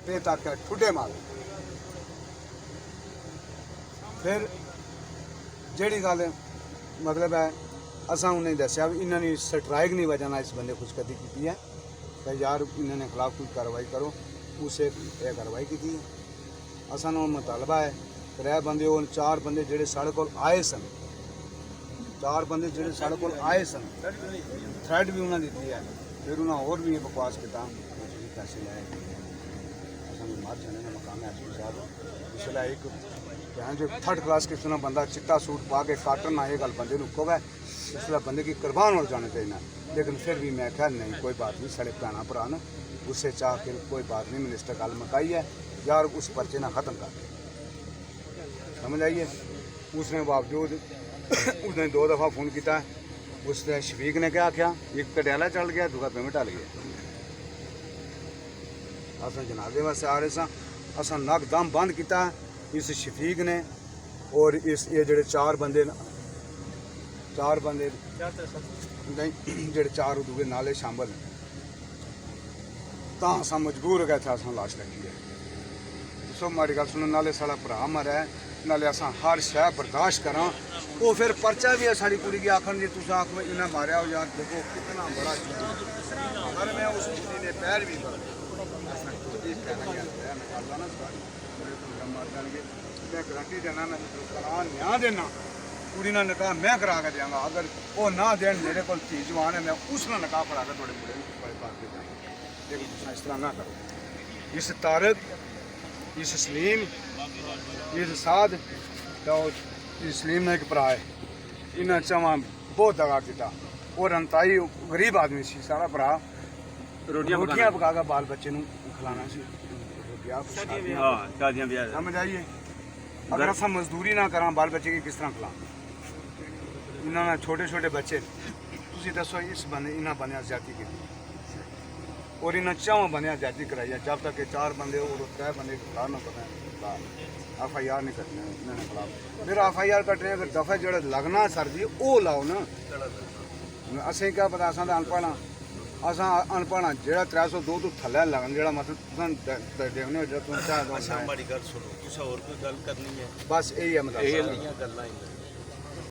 पे तक ठुडे मारे। फिर जेड़ी गल मतलब है असा उन्हें दसिया भी इन्होंने स्ट्राइक नहीं वजह ना इस बंदे खुशकदी की है कि यार इन्होंने खिलाफ कोई कार्रवाई करो। उसे कार्रवाई की है। असा मुतालबा है 3 बंदे और 4 बंदे जेडे साढ़े को आए सन, 4 बंदे जेडे साढ़े को आए सन थ्रेड भी उन्हें दी है। फिर उन्हें और भी बकवास किया पैसे लाए असा मार जाने का मकाम है एस पी साहब। इसलिए एक यहाँ जो 3rd क्लास किसी ने बंदा चिट्टा सूट पा के काटन ना ये गल बंदे को कवे इसलिए बंदे की कुर्बान हो जाना चाहिए। लेकिन फिर भी मैं क्या नहीं कोई बात नहीं साढ़े भैन भरा न उससे चाह के कोई बात नहीं मिनिस्टर गल मुकाई है यार उस पर्चे ना ख़त्म कर समझ आइए। उसने बावजूद उसने 2 दफ़ा फ़ोन किया। उसने शफीक ने क्या आख्या एक कटियाला चल गया दूसरा पेमेंट हल गया। अस जनाजे वास्ते आ रहे सा असा नकदम बंद किया इस शफीक ने और इस ये जेडे 4 बंदे नहीं जेडे 4 दूसरे नाले शामिल हैं तां असा मजबूर हो गया था असा लाश रखी है। सो माड़ी गल सुनो नाले साड़ा भरा मरा है नाले असा हर शह बर्दाश्त करा। वो फिर पर्चा भी है साड़ी कुड़ी की आखन जी तुम आख में इन्हें मारिया हो यार देखो कितना बड़ा अगर मैं उस कुड़ी ने पैर भी कर मैं गारंटी देना मैं करा न्याय देना कुड़ी ना निकाह मैं करा के देंगा। अगर वो ना देन मेरे को धी जवान है मैं उसका निकाह करा के थोड़े मुड़े बड़े पा के जाएंगे। लेकिन तुम इस तरह ना करो। इस तारक इस सलीम इस साद तो इस सलीम ने एक भरा है इन्हें चवा बहुत दगा किया और अंताई गरीब आदमी सी सारा भरा रोटियां पका के बाल बच्चे खिलाना सी समझ आइए। अगर असा मजदूरी ना करा बाल बच्चे की किस तरह खिला इन्होंने छोटे छोटे बच्चे तुम दसो इस बंदे इन्हें बने ज्यादा की और इन्हें 4 बंदे ज्यादा कराई है जब तक 4 बंदे और 3 बंदे के खिलाफ ना पता FIR नहीं कटने इन्होंने खिलाफ। फिर FIR कटने अगर दफा जो लगना सर जी वो लाओ ना असें क्या पता असा तो अनपढ़ हाँ असा अनपढ़ हाँ जो 302 तो थले लगन जो मतलब देखने हो जो तुम चाह बस यही है मतलब